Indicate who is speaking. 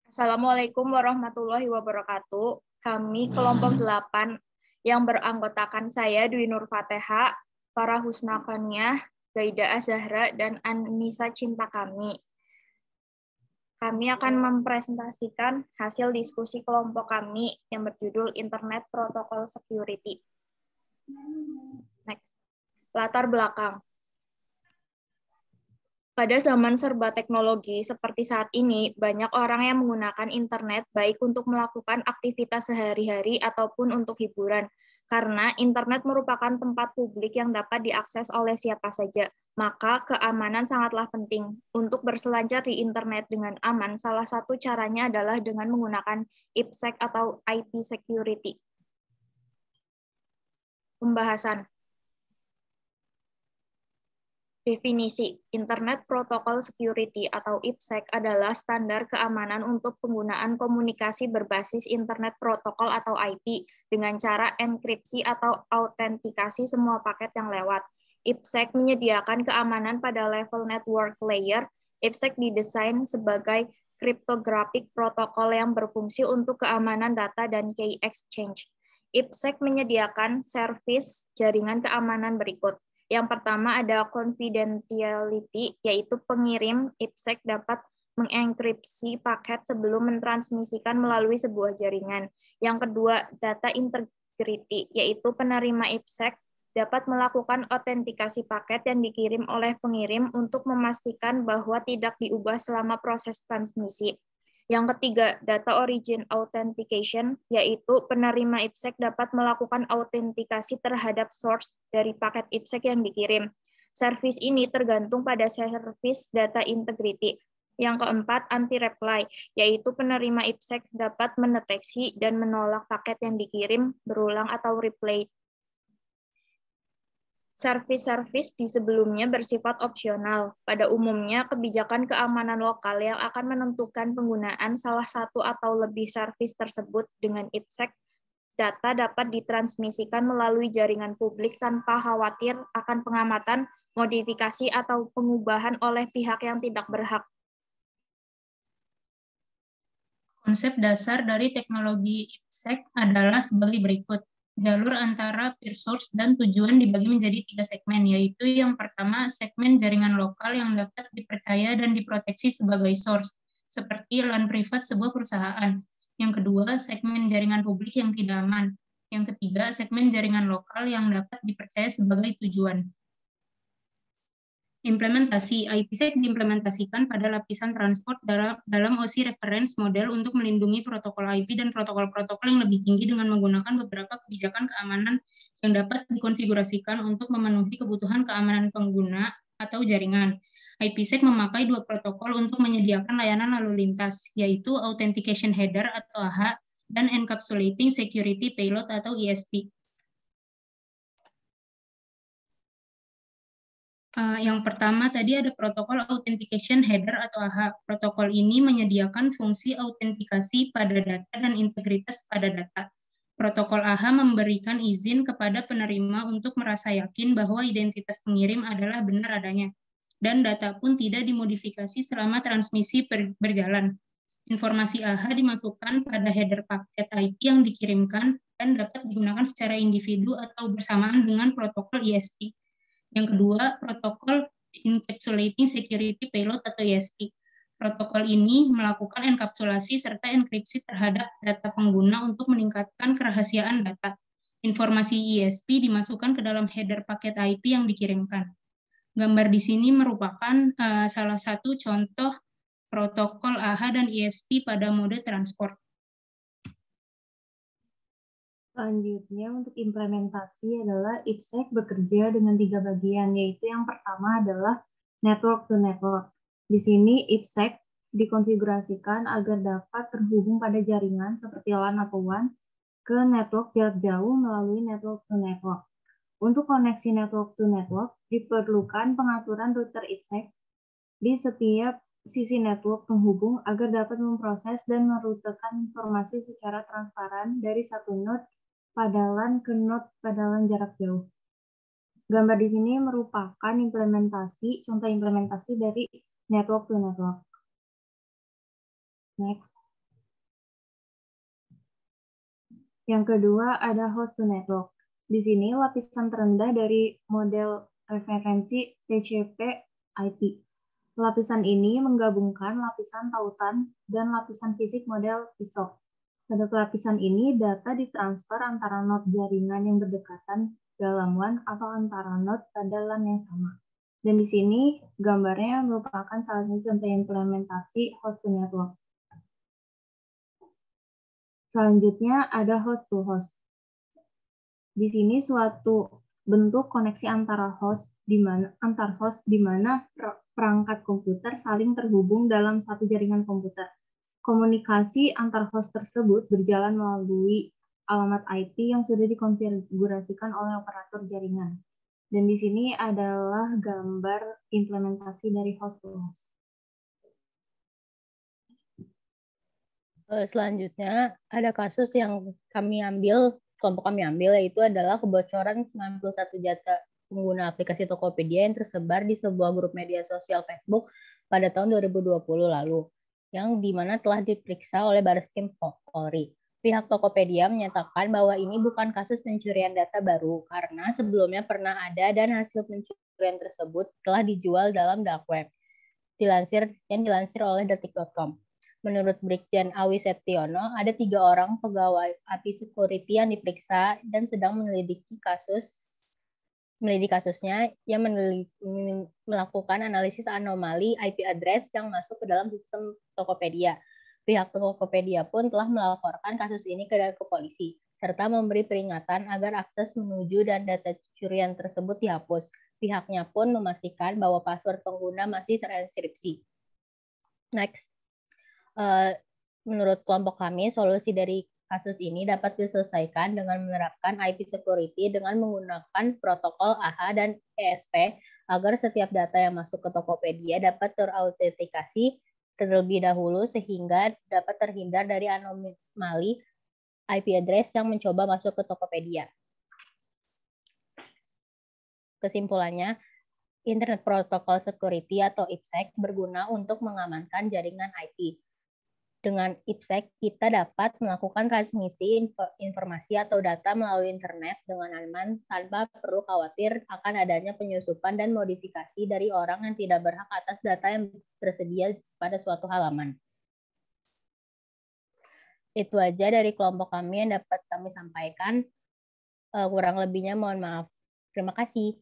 Speaker 1: Assalamualaikum warahmatullahi wabarakatuh. Kami kelompok 8 yang beranggotakan saya Dwi Nur Fateha, Farah Husna Qaniah, Gaida Azahra, dan Anissa Cinta Kami. Kami akan mempresentasikan hasil diskusi kelompok kami yang berjudul Internet Protocol Security. Next. Latar belakang. Pada zaman serba teknologi seperti saat ini, banyak orang yang menggunakan internet baik untuk melakukan aktivitas sehari-hari ataupun untuk hiburan. Karena internet merupakan tempat publik yang dapat diakses oleh siapa saja, maka keamanan sangatlah penting. Untuk berselancar di internet dengan aman, salah satu caranya adalah dengan menggunakan IPsec atau IP security. Pembahasan. Definisi Internet Protocol Security atau IPsec adalah standar keamanan untuk penggunaan komunikasi berbasis Internet Protocol atau IP dengan cara enkripsi atau autentikasi semua paket yang lewat. IPsec menyediakan keamanan pada level network layer. IPsec didesain sebagai cryptographic protokol yang berfungsi untuk keamanan data dan key exchange. IPsec menyediakan service jaringan keamanan berikut. Yang pertama ada confidentiality, yaitu pengirim IPsec dapat mengenkripsi paket sebelum mentransmisikan melalui sebuah jaringan. Yang kedua, data integrity, yaitu penerima IPsec dapat melakukan autentikasi paket yang dikirim oleh pengirim untuk memastikan bahwa tidak diubah selama proses transmisi. Yang ketiga, data origin authentication, yaitu penerima IPsec dapat melakukan autentikasi terhadap source dari paket IPsec yang dikirim. Service ini tergantung pada service data integrity. Yang keempat, anti-reply, yaitu penerima IPsec dapat mendeteksi dan menolak paket yang dikirim berulang atau reply. Service-service di sebelumnya bersifat opsional. Pada umumnya, kebijakan keamanan lokal yang akan menentukan penggunaan salah satu atau lebih service tersebut dengan IPsec, data dapat ditransmisikan melalui jaringan publik tanpa khawatir akan pengamatan, modifikasi, atau pengubahan oleh pihak yang tidak berhak.
Speaker 2: Konsep dasar dari teknologi IPsec adalah sebagai berikut. Jalur antara peer source dan tujuan dibagi menjadi 3 segmen, yaitu yang pertama, segmen jaringan lokal yang dapat dipercaya dan diproteksi sebagai source, seperti LAN privat sebuah perusahaan. Yang kedua, segmen jaringan publik yang tidak aman. Yang ketiga, segmen jaringan lokal yang dapat dipercaya sebagai tujuan. Implementasi IPsec diimplementasikan pada lapisan transport dalam OSI reference model untuk melindungi protokol IP dan protokol-protokol yang lebih tinggi dengan menggunakan beberapa kebijakan keamanan yang dapat dikonfigurasikan untuk memenuhi kebutuhan keamanan pengguna atau jaringan. IPsec memakai 2 protokol untuk menyediakan layanan lalu lintas, yaitu Authentication Header atau AH dan Encapsulating Security Payload atau ESP. Yang pertama tadi ada protokol Authentication Header atau AH. Protokol ini menyediakan fungsi autentikasi pada data dan integritas pada data. Protokol AH memberikan izin kepada penerima untuk merasa yakin bahwa identitas pengirim adalah benar adanya, dan data pun tidak dimodifikasi selama transmisi berjalan. Informasi AH dimasukkan pada header paket IP yang dikirimkan dan dapat digunakan secara individu atau bersamaan dengan protokol ESP. Yang kedua, protokol Encapsulating Security Payload atau ESP. Protokol ini melakukan enkapsulasi serta enkripsi terhadap data pengguna untuk meningkatkan kerahasiaan data. Informasi ESP dimasukkan ke dalam header paket IP yang dikirimkan. Gambar di sini merupakan salah satu contoh protokol AH dan ESP pada mode transport.
Speaker 3: Selanjutnya untuk implementasi adalah IPsec bekerja dengan 3 bagian, yaitu yang pertama adalah network to network. Di sini IPsec dikonfigurasikan agar dapat terhubung pada jaringan seperti LAN atau WAN ke network jarak jauh melalui network to network. Untuk koneksi network to network diperlukan pengaturan router IPsec di setiap sisi network penghubung agar dapat memproses dan merutekan informasi secara transparan dari satu node pada LAN ke node pada LAN jarak jauh. Gambar di sini merupakan contoh implementasi dari network to network. Next. Yang kedua ada host to network. Di sini lapisan terendah dari model referensi TCP/IP. Lapisan ini menggabungkan lapisan tautan dan lapisan fisik model ISO. Pada lapisan ini, data ditransfer antara node jaringan yang berdekatan dalam WAN atau antara node pada LAN yang sama. Dan di sini gambarnya merupakan salah satu contoh implementasi host to network. Selanjutnya ada host to host. Di sini suatu bentuk koneksi antar host di mana perangkat komputer saling terhubung dalam satu jaringan komputer. Komunikasi antar host tersebut berjalan melalui alamat IP yang sudah dikonfigurasikan oleh operator jaringan. Dan di sini adalah gambar implementasi dari host to host.
Speaker 4: Selanjutnya ada kasus yang kelompok kami ambil, yaitu adalah kebocoran 91 data pengguna aplikasi Tokopedia yang tersebar di sebuah grup media sosial Facebook pada tahun 2020 lalu, yang dimana telah diperiksa oleh Bareskrim Polri. Pihak Tokopedia menyatakan bahwa ini bukan kasus pencurian data baru, karena sebelumnya pernah ada dan hasil pencurian tersebut telah dijual dalam dark web, yang dilansir oleh detik.com. Menurut Brigjen Awi Setiono, ada 3 orang pegawai API Security yang diperiksa dan sedang menyelidiki kasusnya yang melakukan analisis anomali IP address yang masuk ke dalam sistem Tokopedia. Pihak Tokopedia pun telah melaporkan kasus ini ke polisi, serta memberi peringatan agar akses menuju dan data curian tersebut dihapus. Pihaknya pun memastikan bahwa password pengguna masih terenkripsi. Next. Menurut kelompok kami, solusi dari kasus ini dapat diselesaikan dengan menerapkan IP security dengan menggunakan protokol AHA dan ESP agar setiap data yang masuk ke Tokopedia dapat terautentikasi terlebih dahulu sehingga dapat terhindar dari anomali IP address yang mencoba masuk ke Tokopedia. Kesimpulannya, Internet Protocol Security atau IPsec berguna untuk mengamankan jaringan IP. Dengan IPsec, kita dapat melakukan transmisi informasi atau data melalui internet dengan aman tanpa perlu khawatir akan adanya penyusupan dan modifikasi dari orang yang tidak berhak atas data yang tersedia pada suatu halaman. Itu aja dari kelompok kami yang dapat kami sampaikan. Kurang lebihnya mohon maaf. Terima kasih.